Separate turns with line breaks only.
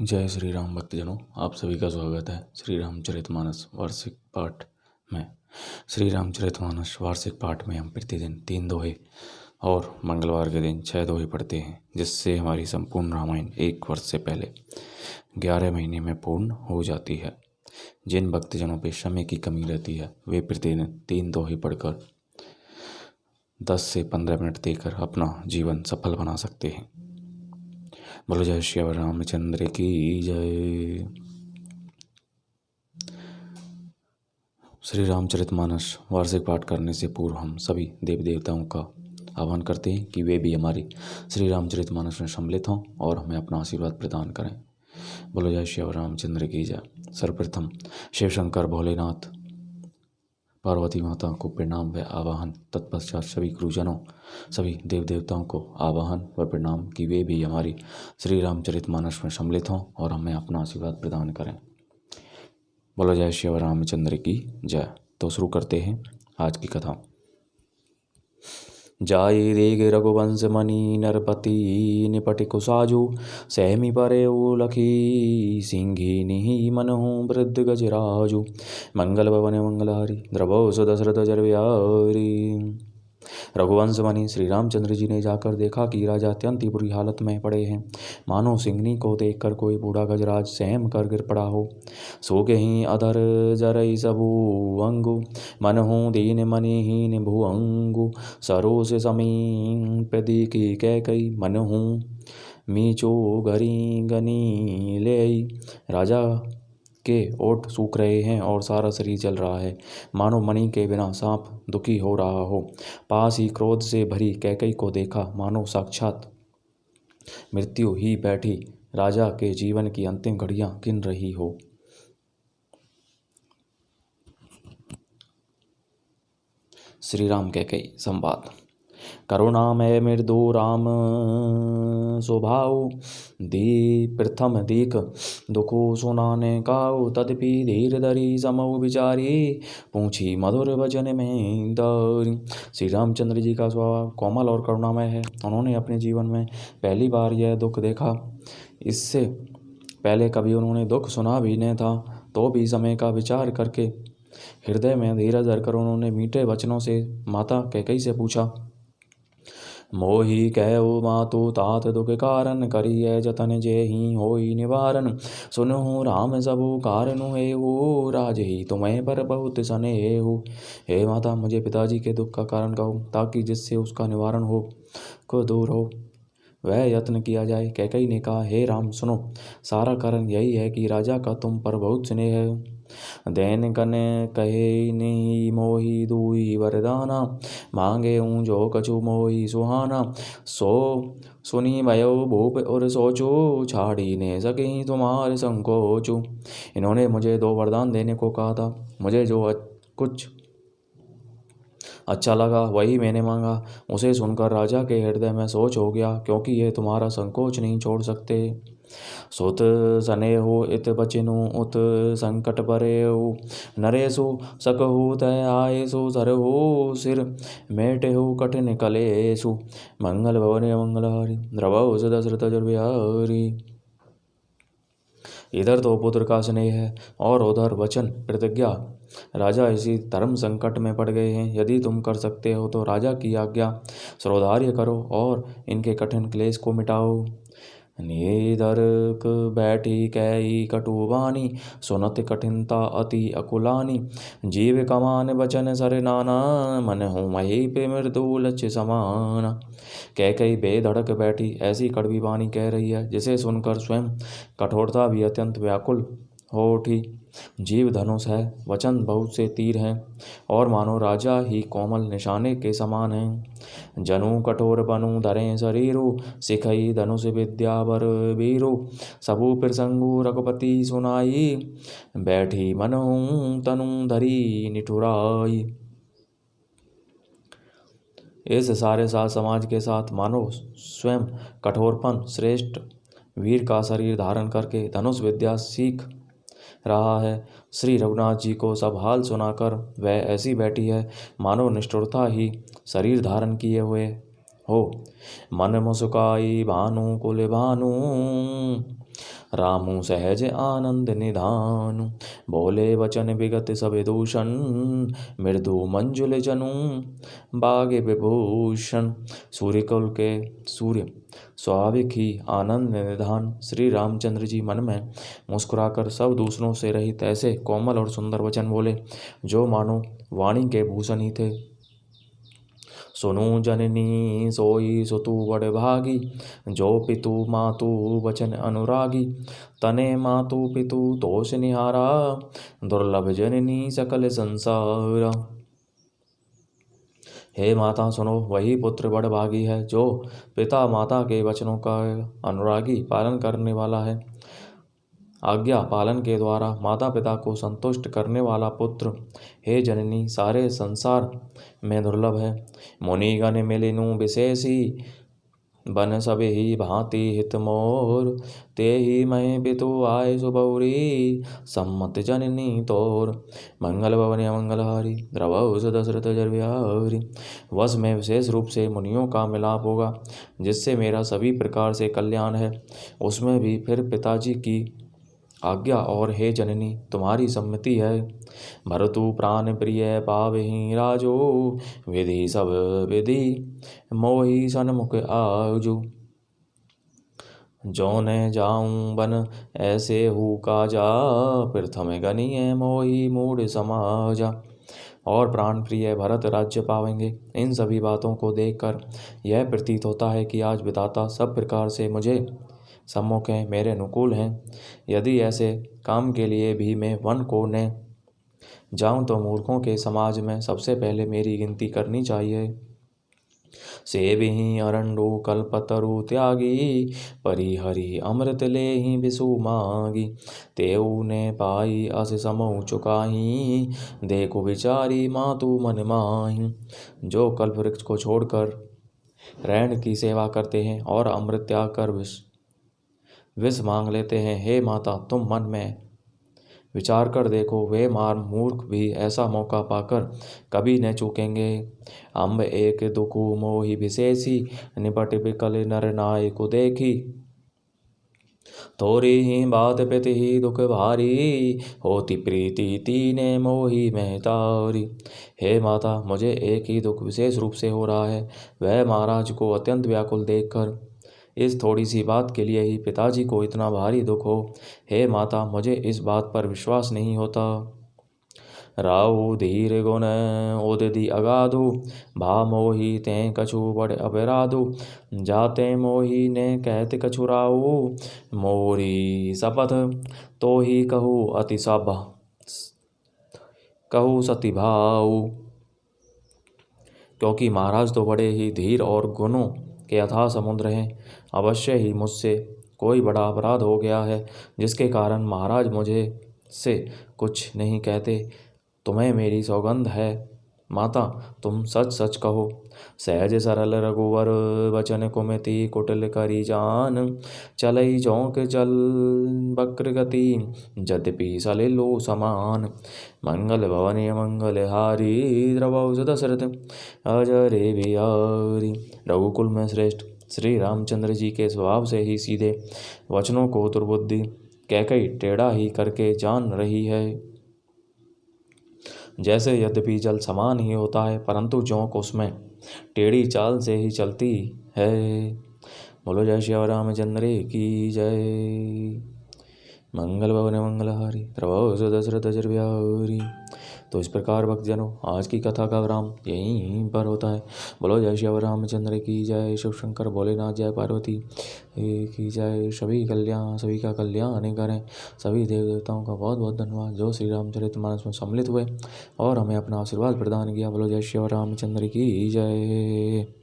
जय श्री राम भक्तजनों, आप सभी का स्वागत है श्री रामचरितमानस वार्षिक पाठ में। श्री रामचरितमानस वार्षिक पाठ में हम प्रतिदिन 3 दोहे और मंगलवार के दिन 6 दोहे पढ़ते हैं, जिससे हमारी संपूर्ण रामायण 1 वर्ष से पहले 11 महीने में पूर्ण हो जाती है। जिन भक्तजनों पे समय की कमी रहती है, वे प्रतिदिन 3 दोहे पढ़कर 10 से 15 मिनट देकर अपना जीवन सफल बना सकते हैं। बोलो जय श्री रामचंद्र की जय। श्री रामचरितमानस वार्षिक पाठ करने से पूर्व हम सभी देवी देवताओं का आह्वान करते हैं कि वे भी हमारी श्री रामचरितमानस में सम्मिलित हों और हमें अपना आशीर्वाद प्रदान करें। बोलो जय श्री रामचंद्र की जय। सर्वप्रथम शिव शंकर भोलेनाथ पार्वती माता को प्रणाम व आवाहन, तत्पश्चात सभी गुरुजनों सभी देव देवताओं को आवाहन व प्रणाम कि वे भी हमारी श्री रामचरितमानस में सम्मिलित हों और हमें अपना आशीर्वाद प्रदान करें। बोलो जय श्री रामचंद्र की जय। तो शुरू करते हैं आज की कथा। जाई देग रघुवंश मणि नरपति निपट कुसाजु, सहमी परे लखी सिंघिनी मनहु वृद्ध गजराजु, मंगल भवन मंगलहारी द्रवो सुदशरथ जर बिहारी। रघुवंश मणि श्री रामचंद्र जी ने जाकर देखा कि राजा अत्यंत ही बुरी हालत में पड़े हैं, मानो सिंघनी को देखकर कोई बूढ़ा गजराज सहम कर गिर पड़ा हो। सो ही अधर जरई सबू अंगु, मनहु दीन मनिहीन भुअंगु, सरो से समी प्रदी की कई मनहु मीचो घरी गनी ले। राजा के ओठ सूख रहे हैं और सारा शरीर जल रहा है, मानो मणि के बिना सांप दुखी हो रहा हो। पास ही क्रोध से भरी कैकई को देखा, मानो साक्षात मृत्यु ही बैठी राजा के जीवन की अंतिम घड़ियां गिन रही हो। श्री राम कैकई संवाद। करुणामय मृदु राम स्वभाव, दी प्रथम दीख दुखो सुनाने काऊ, तदपि धीर धरी समऊ विचारी, पूछी मधुर वचन में दारी। श्री रामचंद्र जी का स्वभाव कोमल और करुणामय है। उन्होंने अपने जीवन में पहली बार यह दुख देखा। इससे पहले कभी उन्होंने दुख सुना भी नहीं था, तो भी समय का विचार करके हृदय में धीरज धरकर उन्होंने मीठे वचनों से माता कैकई से पूछा। मोहि कहु मातु तात दुख कारण, करिय जतन जे ही होई निवारण। सुनहु राम सबु कारनु हेहु, राजहि तुम्हें पर बहुत सनेहु। हे माता, मुझे पिताजी के दुख का कारण कहो, ताकि जिससे उसका निवारण हो को दूर हो वह यत्न किया जाए। कैकई ने कहा, हे राम सुनो, सारा कारण यही है कि राजा का तुम पर बहुत स्नेह है। दैन कन कहे नहीं मोहि दुई वरदाना, मांगे हूँ जो कछु मोहि सुहाना। सो सुनी भयो भूप और सोचो, छाड़ी ने सके तुम्हारे संकोचो। इन्होंने मुझे 2 वरदान देने को कहा था। मुझे जो कुछ अच्छा लगा वही मैंने मांगा। उसे सुनकर राजा के हृदय में सोच हो गया, क्योंकि ये तुम्हारा संकोच नहीं छोड़ सकते। सुत सनेहु इत बचिनु उत संकट परेहु, नरेशु सकहु तय आयसु सरहु, सिर मेटेहु कठिन कलेशु, मंगल भवन मंगलहारी द्रवहु दशरथ जर बिहारी। इधर तो पुत्र का स्नेह है और उधर वचन प्रतिज्ञा। राजा इसी धर्म संकट में पड़ गए हैं। यदि तुम कर सकते हो तो राजा की आज्ञा श्रोधार्य करो और इनके कठिन क्लेश को मिटाओ। निधरक बैठी कई कटुवानी, सुनत कठिनता अति अकुलानी। जीव कमान वचन सर नाना, मन हो मही पे मृदु लक्ष्य समान। कैकई बेधड़क बैठी ऐसी कड़वी वाणी कह रही है, जिसे सुनकर स्वयं कठोरता भी अत्यंत व्याकुल हो उठी। जीव धनुष है, वचन बहुत से तीर हैं, और मानो राजा ही कोमल निशाने के समान हैं। जनु कठोर बनु धरे शरीरु, सिखई धनुष विद्या बर वीरु। सबु प्रसंगु रघुपति सुनाई, बैठी मनहु तनु धरी निठुराई। इस सारे साथ समाज के साथ मानो स्वयं कठोरपन श्रेष्ठ वीर का शरीर धारण करके धनुष विद्या सीख रहा है। श्री रघुनाथ जी को सब हाल सुनाकर वह ऐसी बैठी है, मानो निष्ठुरता ही शरीर धारण किए हुए हो। मन मुस्काई भानु कुल भानु, रामू सहज आनंद निधानु, बोले वचन विगत सब दूषण, मृदु मंजुल जनु बागे विभूषण। सूर्य स्वाभाविक ही आनंद निधान श्री रामचंद्र जी मन में मुस्कुराकर सब दूसरों से रहित ऐसे कोमल और सुंदर वचन बोले जो मानो वाणी के भूषण ही थे। सुनु जननी सोई सुतु बड़ भागी, जो पितु मातु वचन अनुरागी, तने मातु पितु तोष निहारा, दुर्लभ जननी सकल संसारा। हे माता सुनो, वही पुत्र बड़ भागी है जो पिता माता के वचनों का अनुरागी पालन करने वाला है। आज्ञा पालन के द्वारा माता पिता को संतुष्ट करने वाला पुत्र हे जननी सारे संसार में दुर्लभ है। मुनिगण मिलिनु विशेषी, बन सब ही भांति हित मोर, ते ही मैं पितु आय सुबौरी, सम्मत जननी तोर। मंगल भवन मंगलहारी, द्रवौ दशरथ जर बिहारी। वश में विशेष रूप से मुनियों का मिलाप होगा जिससे मेरा सभी प्रकार से कल्याण है, उसमें भी फिर पिताजी की आज्ञा और हे जननी तुम्हारी सम्मति है। भरतु प्राण प्रिय पावहि राजो, विधि सब विधि मोहि सन्मुख आजो। जो न जाऊं बन ऐसे हु काजा, प्रथम गनिय मोहि मूढ़ समाजा। और प्राण प्रिय भरत राज्य पावेंगे। इन सभी बातों को देखकर यह प्रतीत होता है कि आज विधाता सब प्रकार से मुझे सम्मुख हैं, मेरे अनुकूल हैं। यदि ऐसे काम के लिए भी मैं वन को न जाऊं तो मूर्खों के समाज में सबसे पहले मेरी गिनती करनी चाहिए। सेविहि अरंडो कल्पतरु त्यागी, परिहरि अमृत लेहि विसु मागी। तेऊ ने पाई अस समऊ चुकाही, देखो विचारी मातु मन माही। जो कल्प वृक्ष को छोड़कर रैन की सेवा करते हैं और अमृत त्याग कर विष मांग लेते हैं, हे माता तुम मन में विचार कर देखो, वे मार मूर्ख भी ऐसा मौका पाकर कभी न चूकेंगे। अम्ब एक दुखु मोहि विशेषी, निपट विकल नर नाय को देखी। थोड़ी ही बात पिति ही दुख भारी, होती प्रीति तीने मोहि महतारी। हे माता मुझे एक ही दुख विशेष रूप से हो रहा है, वह महाराज को अत्यंत व्याकुल देखकर। इस थोड़ी सी बात के लिए ही पिताजी को इतना भारी दुख हो। हे माता मुझे इस बात पर विश्वास नहीं होता। राहु धीर गुण उदधि अगाधु, भा मोहि ते कछु बड़ अपराधु। जाते मोहि ने कहत कछु राहु, मोरी शपथ तो ही कहू अति सभा कहू सति भाऊ। क्योंकि महाराज तो बड़े ही धीर और गुणों के अथाह समुद्र हैं, अवश्य ही मुझसे कोई बड़ा अपराध हो गया है जिसके कारण महाराज मुझे से कुछ नहीं कहते। तुम्हें मेरी सौगंध है माता, तुम सच सच कहो। सहज सरल रघुवर वचन कुमति, कुटिल करी जान, चलई चौक चल वक्र गति, यद्यपि सलिलो समान। मंगल भवन मंगल हारी, द्रवौ दशरथ अजर बिहारी। रघुकुल में श्रेष्ठ श्री रामचंद्र जी के स्वभाव से ही सीधे वचनों को दुर्बुद्धि कैकई टेढ़ा ही करके जान रही है। जैसे यद्यपि जल समान ही होता है परंतु जोंक उसमें टेढ़ी चाल से ही चलती है। बोलो जय श्री रामचंद्र की जय। मंगल भवन मंगलहारी, प्रभु दशरथ अजर बिहारी। तो इस प्रकार भक्तजनों आज की कथा का विराम यहीं पर होता है। बोलो जय श्री रामचंद्र की जय। शिव शंकर भोलेनाथ जय पार्वती की जय। सभी का कल्याण करें। सभी देव देवताओं का बहुत बहुत धन्यवाद जो श्री रामचरितमानस में सम्मिलित हुए और हमें अपना आशीर्वाद प्रदान किया। बोलो जय श्री रामचंद्र की जय।